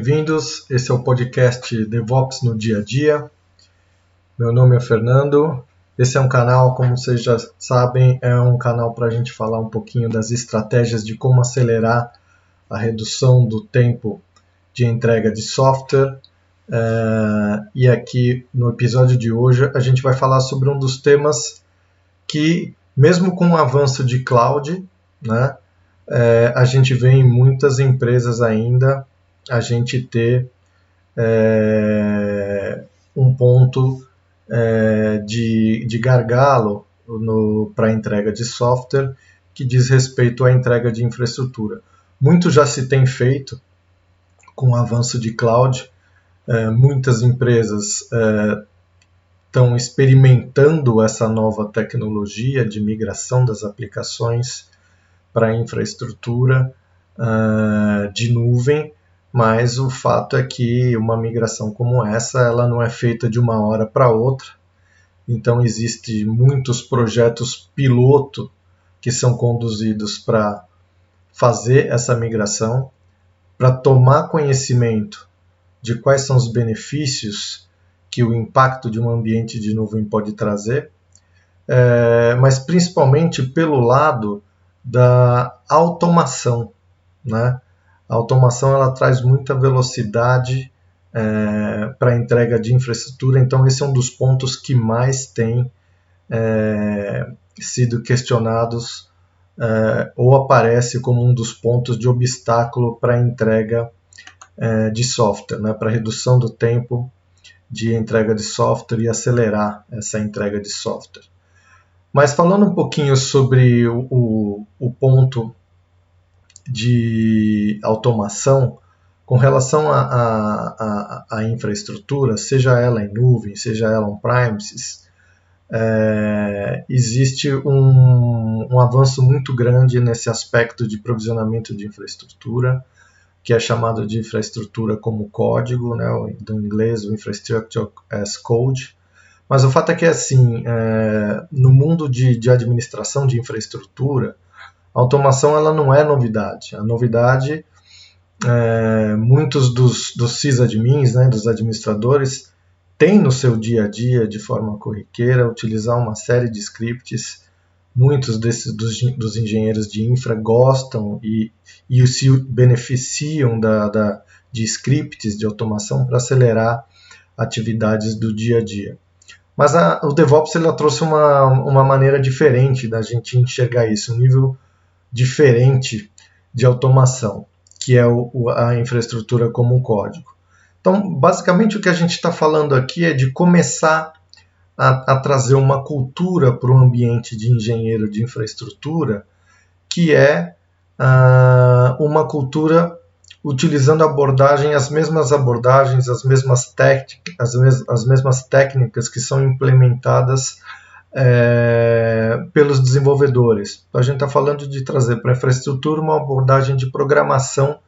bem-vindos. Esse é o podcast DevOps no Dia a Dia. Meu nome é Fernando. Esse é um canal, como vocês já sabem, é um canal para a gente falar um pouquinho das estratégias de como acelerar a redução do tempo de entrega de software. E aqui no episódio de hoje a gente vai falar sobre um dos temas que, mesmo com o avanço de cloud, né, a gente vê em muitas empresas ainda a gente ter um ponto de gargalo para a entrega de software que diz respeito à entrega de infraestrutura. Muito já se tem feito com o avanço de cloud. Muitas empresas estão experimentando essa nova tecnologia de migração das aplicações para a infraestrutura de nuvem, mas o fato é que uma migração como essa ela não é feita de uma hora para outra. Então existem muitos projetos piloto que são conduzidos para fazer essa migração, para tomar conhecimento de quais são os benefícios que o impacto de um ambiente de nuvem pode trazer, mas principalmente pelo lado da automação, né? A automação ela traz muita velocidade para a entrega de infraestrutura, então esse é um dos pontos que mais tem sido questionados ou aparece como um dos pontos de obstáculo para a entrega de software, né? Para a redução do tempo de entrega de software e acelerar essa entrega de software. Mas falando um pouquinho sobre o ponto de automação, com relação à infraestrutura, seja ela em nuvem, seja ela on-premises, existe um avanço muito grande nesse aspecto de provisionamento de infraestrutura, que é chamado de infraestrutura como código, né, do inglês, o Infrastructure as Code. Mas o fato é que, assim, no mundo de administração de infraestrutura, a automação ela não é novidade. A novidade, muitos dos sysadmins, né, dos administradores, têm no seu dia a dia, de forma corriqueira, utilizar uma série de scripts. Muitos dos engenheiros de infra gostam e se beneficiam de scripts de automação para acelerar atividades do dia a dia. Mas o DevOps ela trouxe uma maneira diferente da gente enxergar isso, um nível diferente de automação, que é a infraestrutura como código. Então, basicamente, o que a gente está falando aqui é de começar a trazer uma cultura para o ambiente de engenheiro de infraestrutura, que é uma cultura utilizando as mesmas abordagens, as mesmas técnicas que são implementadas pelos desenvolvedores. Então, a gente está falando de trazer para a infraestrutura uma abordagem de programação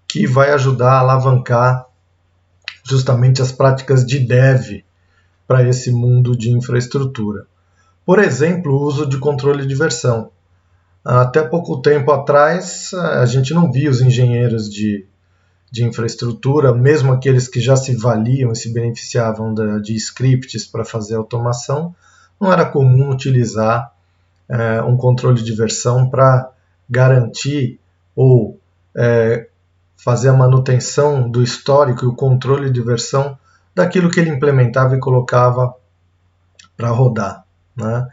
que vai ajudar a alavancar justamente as práticas de dev para esse mundo de infraestrutura. Por exemplo, o uso de controle de versão. Até pouco tempo atrás, a gente não via os engenheiros de infraestrutura, mesmo aqueles que já se valiam e se beneficiavam de scripts para fazer automação, não era comum utilizar um controle de versão para garantir ou fazer a manutenção do histórico e o controle de versão daquilo que ele implementava e colocava para rodar, né?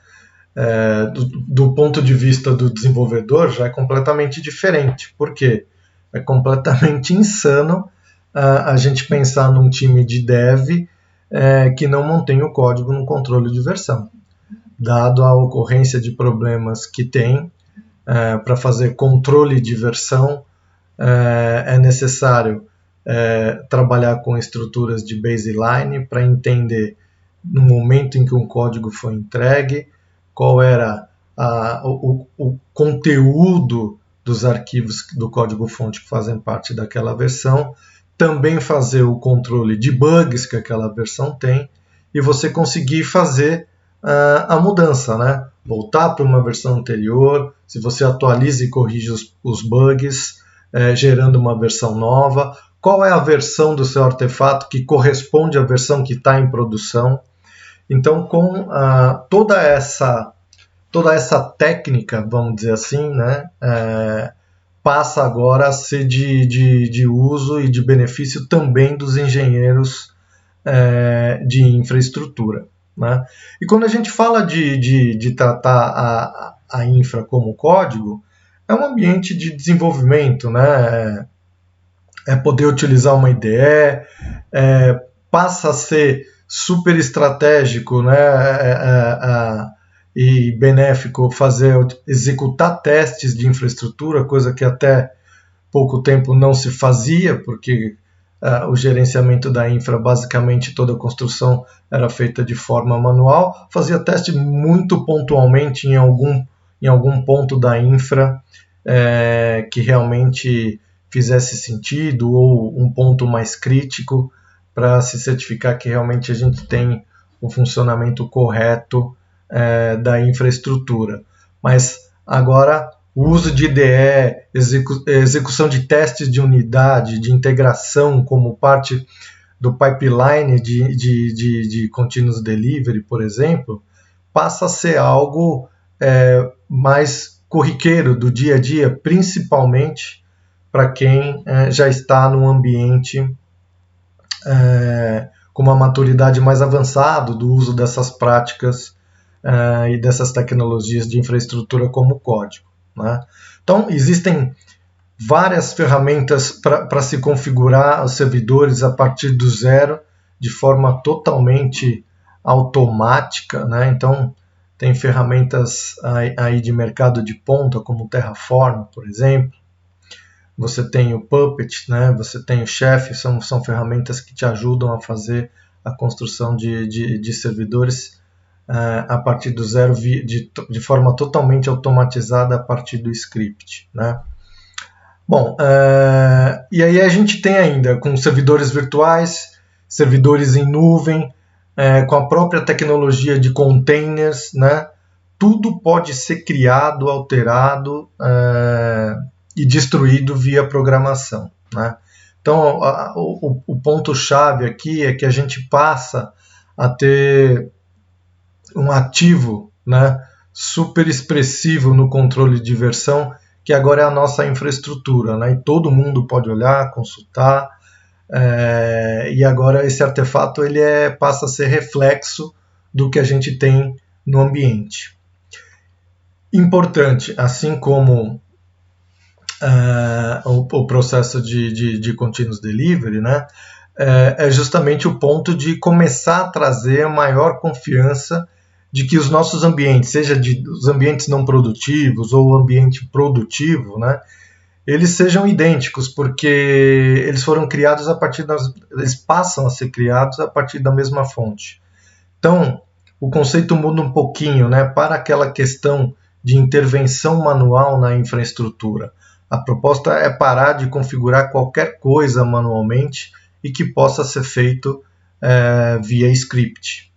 Do ponto de vista do desenvolvedor já é completamente diferente. Por quê? É completamente insano a gente pensar num time de dev que não mantém o código no controle de versão. Dado a ocorrência de problemas que tem, para fazer controle de versão, é necessário trabalhar com estruturas de baseline para entender no momento em que um código foi entregue, qual era o conteúdo dos arquivos do código-fonte que fazem parte daquela versão, também fazer o controle de bugs que aquela versão tem e você conseguir fazer a mudança, né? Voltar para uma versão anterior, se você atualiza e corrige os bugs, gerando uma versão nova, qual é a versão do seu artefato que corresponde à versão que está em produção. Então, com toda essa técnica, vamos dizer assim, né, passa agora a ser de uso e de benefício também dos engenheiros de infraestrutura, né? E quando a gente fala de tratar a infra como código, é um ambiente de desenvolvimento, né? É poder utilizar uma IDE, passa a ser super estratégico, né? E benéfico executar testes de infraestrutura, coisa que até pouco tempo não se fazia, porque o gerenciamento da infra, basicamente toda a construção era feita de forma manual, fazia teste muito pontualmente em algum ponto da infra que realmente fizesse sentido, ou um ponto mais crítico, para se certificar que realmente a gente tem o funcionamento correto da infraestrutura. Mas agora o uso de IDE, execução de testes de unidade, de integração como parte do pipeline de continuous delivery, por exemplo, passa a ser algo mais corriqueiro do dia a dia, principalmente para quem já está num ambiente com uma maturidade mais avançada do uso dessas práticas e dessas tecnologias de infraestrutura como código, né? Então, existem várias ferramentas para se configurar os servidores a partir do zero, de forma totalmente automática, né? Então, tem ferramentas aí de mercado de ponta, como o Terraform, por exemplo. Você tem o Puppet, né? Você tem o Chef, são ferramentas que te ajudam a fazer a construção de servidores a partir do zero, de forma totalmente automatizada a partir do script, né? Bom, e aí a gente tem ainda com servidores virtuais, servidores em nuvem, com a própria tecnologia de containers, né? Tudo pode ser criado, alterado e destruído via programação, né? Então, o ponto-chave aqui é que a gente passa a ter um ativo, né, super expressivo no controle de versão, que agora é a nossa infraestrutura, né? E todo mundo pode olhar, consultar, e agora esse artefato ele passa a ser reflexo do que a gente tem no ambiente. Importante, assim como o processo de continuous delivery, né, é justamente o ponto de começar a trazer maior confiança de que os nossos ambientes, seja os ambientes não produtivos ou o ambiente produtivo, né, eles sejam idênticos, porque eles foram criados eles passam a ser criados a partir da mesma fonte. Então, o conceito muda um pouquinho, né, para aquela questão de intervenção manual na infraestrutura. A proposta é parar de configurar qualquer coisa manualmente e que possa ser feito via script,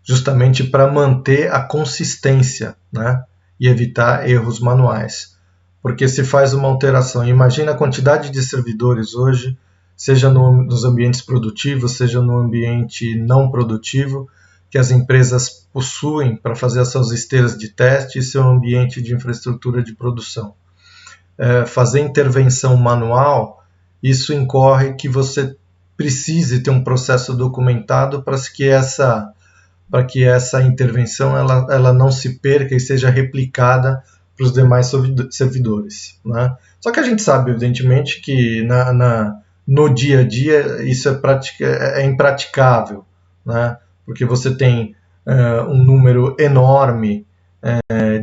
justamente para manter a consistência, né, e evitar erros manuais. Porque se faz uma alteração, imagina a quantidade de servidores hoje, seja nos ambientes produtivos, seja no ambiente não produtivo, que as empresas possuem para fazer as suas esteiras de teste e seu ambiente de infraestrutura de produção. Fazer intervenção manual, isso incorre que você precise ter um processo documentado para que essa intervenção ela não se perca e seja replicada para os demais servidores, né? Só que a gente sabe, evidentemente, que no dia a dia isso é impraticável, né? Porque você tem um número enorme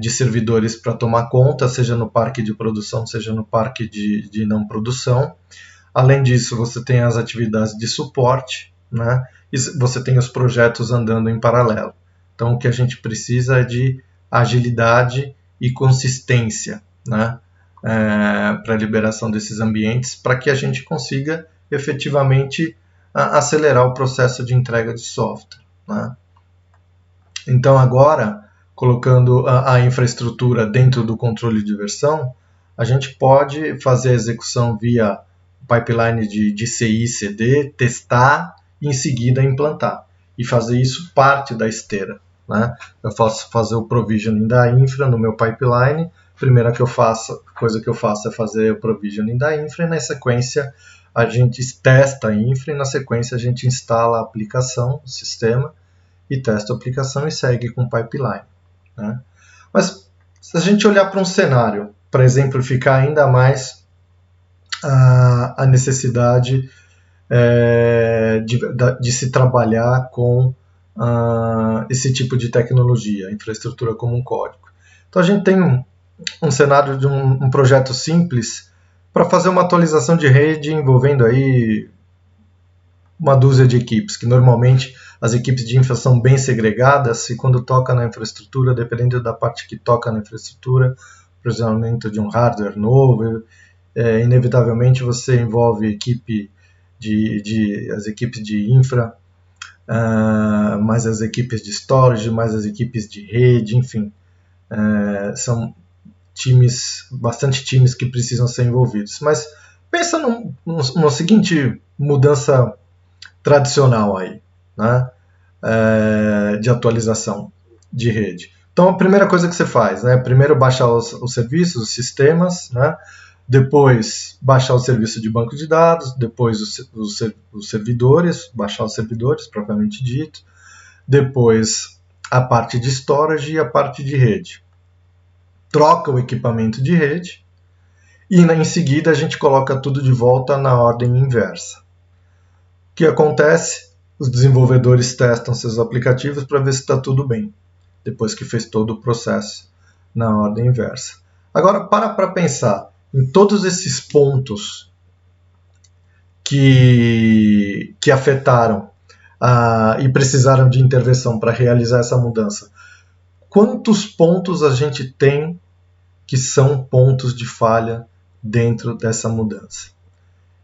de servidores para tomar conta, seja no parque de produção, seja no parque de não produção. Além disso, você tem as atividades de suporte, né? E você tem os projetos andando em paralelo. Então, o que a gente precisa é de agilidade e consistência, né, para a liberação desses ambientes, para que a gente consiga efetivamente acelerar o processo de entrega de software, né? Então, agora, colocando a infraestrutura dentro do controle de versão, a gente pode fazer a execução via pipeline de CI, CD, testar e em seguida implantar. E fazer isso parte da esteira, né? Eu posso fazer o provisioning da infra no meu pipeline. Primeira coisa que eu faço é fazer o provisioning da infra e na sequência a gente testa a infra e na sequência a gente instala a aplicação, o sistema, e testa a aplicação e segue com o pipeline, né? Mas se a gente olhar para um cenário, para exemplificar ainda mais a necessidade de se trabalhar com esse tipo de tecnologia, infraestrutura como um código. Então a gente tem um cenário de um projeto simples para fazer uma atualização de rede envolvendo aí uma dúzia de equipes, que normalmente as equipes de infra são bem segregadas e quando toca na infraestrutura, dependendo da parte que toca na infraestrutura, provisionamento de um hardware novo, inevitavelmente você envolve as equipes de infra, mais as equipes de storage, mais as equipes de rede, enfim, são bastante times que precisam ser envolvidos. Mas pensa numa seguinte mudança tradicional aí, né, de atualização de rede. Então a primeira coisa que você faz, né, primeiro baixar os serviços, os sistemas, né, depois baixar o serviço de banco de dados, depois os servidores, baixar os servidores propriamente dito, depois a parte de storage e a parte de rede. Troca o equipamento de rede e em seguida a gente coloca tudo de volta na ordem inversa. O que acontece? Os desenvolvedores testam seus aplicativos para ver se está tudo bem, depois que fez todo o processo na ordem inversa. Agora, para pensar em todos esses pontos que afetaram e precisaram de intervenção para realizar essa mudança. Quantos pontos a gente tem que são pontos de falha dentro dessa mudança?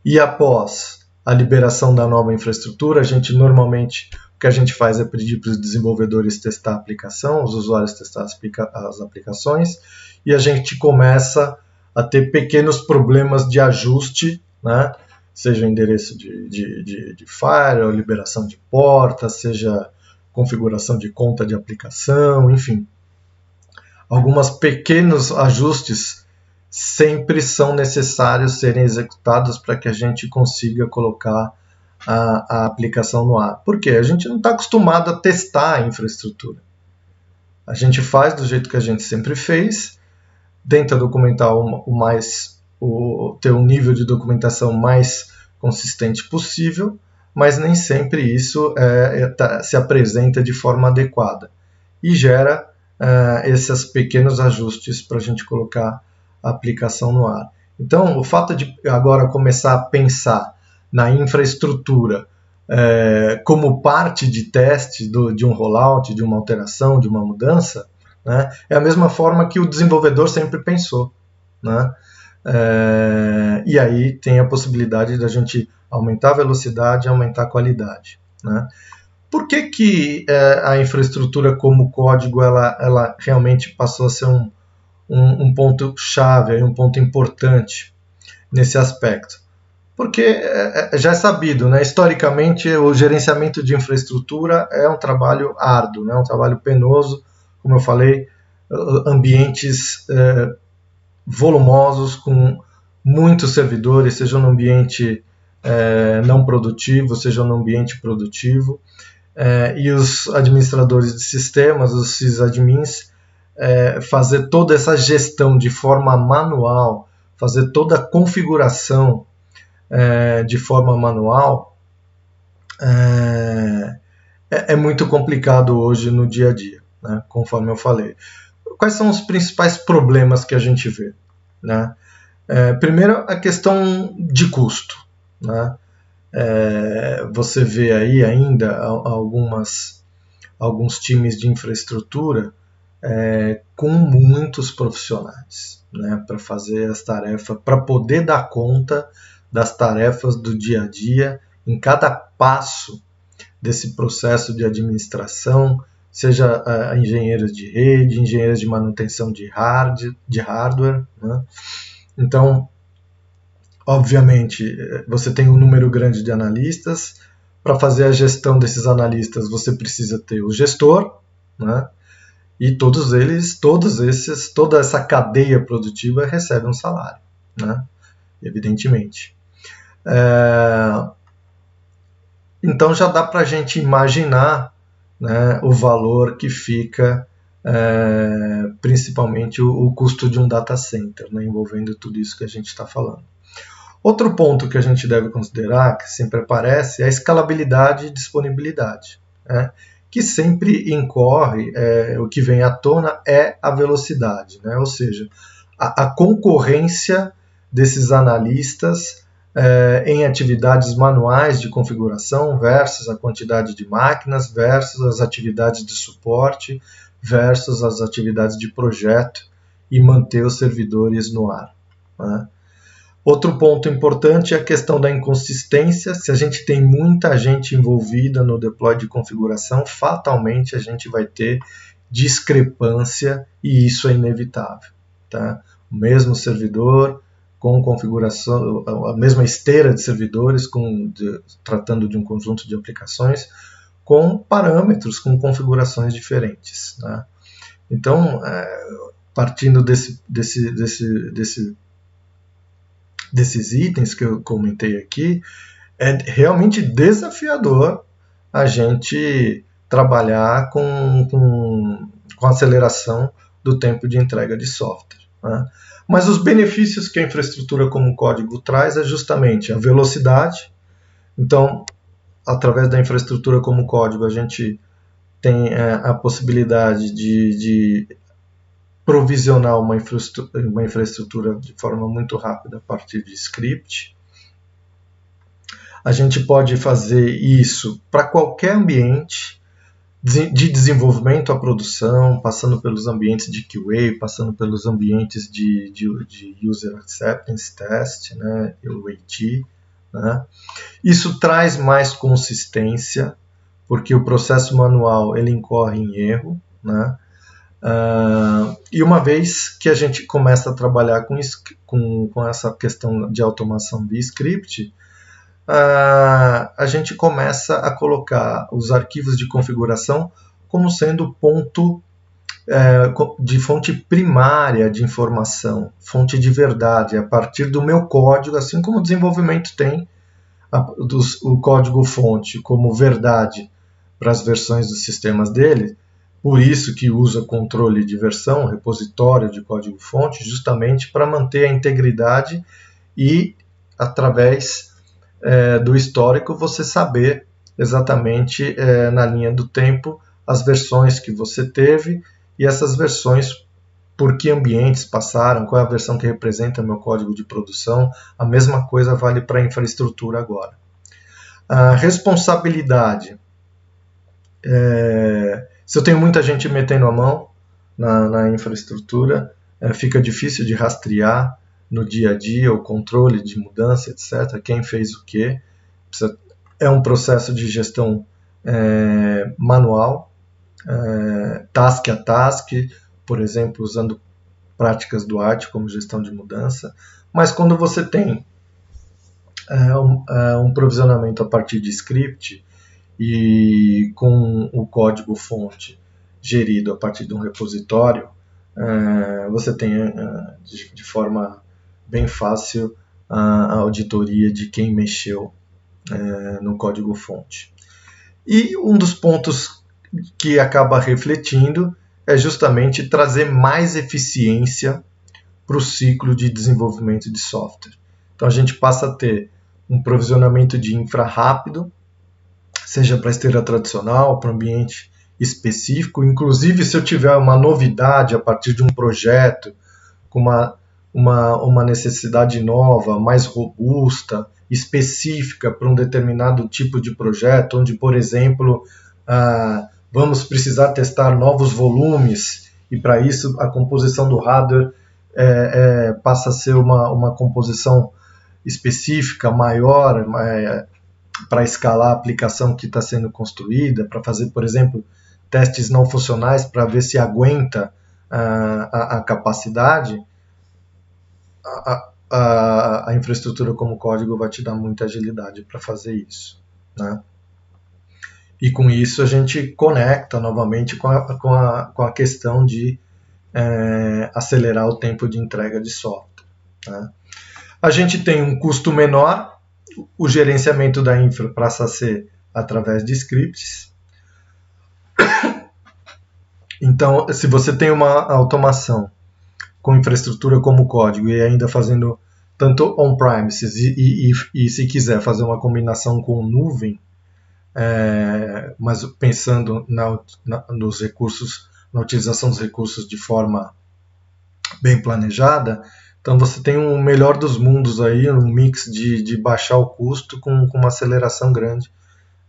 E após a liberação da nova infraestrutura, a gente normalmente, o que a gente faz é pedir para os desenvolvedores testar a aplicação, os usuários testar as aplicações, e a gente começa a ter pequenos problemas de ajuste, né? Seja endereço de firewall, liberação de porta, seja configuração de conta de aplicação, enfim. Alguns pequenos ajustes sempre são necessários serem executados para que a gente consiga colocar a aplicação no ar. Por quê? A gente não está acostumado a testar a infraestrutura. A gente faz do jeito que a gente sempre fez, tenta documentar ter um nível de documentação mais consistente possível, mas nem sempre isso se apresenta de forma adequada e gera esses pequenos ajustes para a gente colocar a aplicação no ar. Então, o fato de agora começar a pensar na infraestrutura como parte de teste de um rollout, de uma alteração, de uma mudança, né, é a mesma forma que o desenvolvedor sempre pensou, né? E aí tem a possibilidade de a gente aumentar a velocidade e aumentar a qualidade, né? Por que a infraestrutura como código ela realmente passou a ser um ponto-chave, um ponto importante nesse aspecto? Porque já é sabido, né? Historicamente, o gerenciamento de infraestrutura é um trabalho árduo, né? Um trabalho penoso, como eu falei, ambientes volumosos, com muitos servidores, seja no ambiente não produtivo, seja no ambiente produtivo, e os administradores de sistemas, os sysadmins, fazer toda essa gestão de forma manual, fazer toda a configuração de forma manual, é muito complicado hoje no dia a dia, né? Conforme eu falei. Quais são os principais problemas que a gente vê, né? Primeiro, a questão de custo, né? Você vê aí ainda alguns times de infraestrutura com muitos profissionais, né, para fazer as tarefas, para poder dar conta das tarefas do dia a dia em cada passo desse processo de administração, seja engenheiros de rede, engenheiros de manutenção de hardware, né? Então, obviamente, você tem um número grande de analistas. Para fazer a gestão desses analistas, você precisa ter o gestor, né? E toda essa cadeia produtiva recebe um salário, né? Evidentemente. Então já dá para a gente imaginar, né, o valor que fica, principalmente o custo de um data center, né, envolvendo tudo isso que a gente está falando. Outro ponto que a gente deve considerar, que sempre aparece, é a escalabilidade e disponibilidade, né, que sempre incorre, o que vem à tona é a velocidade, né, ou seja, a concorrência desses analistas em atividades manuais de configuração versus a quantidade de máquinas, versus as atividades de suporte, versus as atividades de projeto e manter os servidores no ar, né? Outro ponto importante é a questão da inconsistência. Se a gente tem muita gente envolvida no deploy de configuração, fatalmente a gente vai ter discrepância e isso é inevitável, tá? O mesmo servidor com configuração, a mesma esteira de servidores tratando de um conjunto de aplicações com parâmetros, com configurações diferentes, né? Então, partindo desses itens que eu comentei aqui, é realmente desafiador a gente trabalhar com aceleração do tempo de entrega de software, né? Mas os benefícios que a infraestrutura como código traz é justamente a velocidade. Então, através da infraestrutura como código, a gente tem a possibilidade de provisionar uma infraestrutura de forma muito rápida a partir de script. A gente pode fazer isso para qualquer ambiente, de desenvolvimento à produção, passando pelos ambientes de QA, passando pelos ambientes de User Acceptance Test, né, UAT, né. Isso traz mais consistência, porque o processo manual ele incorre em erro, né. E uma vez que a gente começa a trabalhar com essa questão de automação via script, a gente começa a colocar os arquivos de configuração como sendo ponto de fonte primária de informação, fonte de verdade, a partir do meu código, assim como o desenvolvimento tem o código-fonte como verdade para as versões dos sistemas dele, por isso que usa controle de versão, repositório de código-fonte, justamente para manter a integridade e, através do histórico, você saber exatamente na linha do tempo as versões que você teve e essas versões por que ambientes passaram, qual é a versão que representa meu código de produção. A mesma coisa vale para a infraestrutura agora. A responsabilidade. Se eu tenho muita gente metendo a mão na infraestrutura, fica difícil de rastrear no dia a dia o controle de mudança, etc. Quem fez o quê? É um processo de gestão manual, task a task, por exemplo, usando práticas do ART como gestão de mudança. Mas quando você tem um provisionamento a partir de script e com o código-fonte gerido a partir de um repositório, você tem de forma bem fácil a auditoria de quem mexeu no código-fonte. E um dos pontos que acaba refletindo é justamente trazer mais eficiência para o ciclo de desenvolvimento de software. Então a gente passa a ter um provisionamento de infra rápido, seja para esteira tradicional, para ambiente específico. Inclusive, se eu tiver uma novidade a partir de um projeto com uma necessidade nova, mais robusta, específica para um determinado tipo de projeto, onde, por exemplo, vamos precisar testar novos volumes, e para isso a composição do hardware passa a ser uma composição específica, maior, para escalar a aplicação que está sendo construída, para fazer, por exemplo, testes não funcionais para ver se aguenta a capacidade. a infraestrutura como código vai te dar muita agilidade para fazer isso, né? E com isso a gente conecta novamente com a questão de acelerar o tempo de entrega de software, né? A gente tem um custo menor, o gerenciamento da infra passa a ser através de scripts. Então, se você tem uma automação com infraestrutura como código e ainda fazendo tanto on-premises e se quiser fazer uma combinação com nuvem, mas pensando nos recursos, na utilização dos recursos de forma bem planejada, então você tem um melhor dos mundos aí, um mix de baixar o custo com uma aceleração grande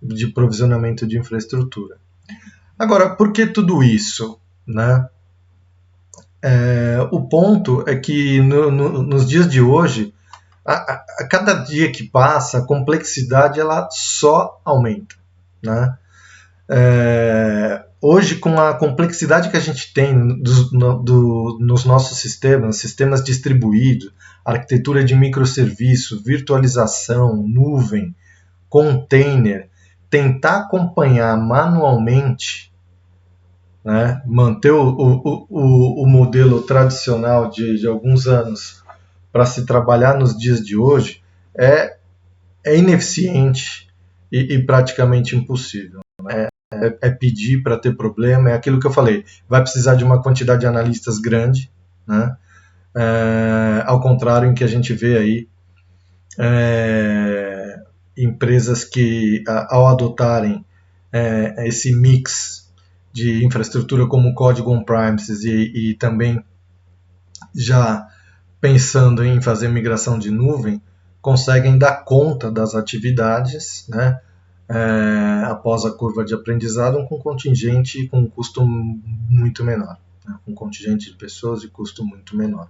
de provisionamento de infraestrutura. Agora, por que tudo isso, né? O ponto é que nos dias de hoje, a cada dia que passa, a complexidade ela só aumenta, né? Hoje, com a complexidade que a gente tem nos nossos sistemas distribuídos, arquitetura de microserviço, virtualização, nuvem, container, tentar acompanhar manualmente, né, manter o modelo tradicional de alguns anos para se trabalhar nos dias de hoje é ineficiente e praticamente impossível, né? É pedir para ter problema, é aquilo que eu falei, vai precisar de uma quantidade de analistas grande, né? Ao contrário em que a gente vê aí empresas que, ao adotarem esse mix de infraestrutura como código on-premises e também já pensando em fazer migração de nuvem, conseguem dar conta das atividades, né, após a curva de aprendizado, com contingente com um custo muito menor, né, com contingente de pessoas e custo muito menor.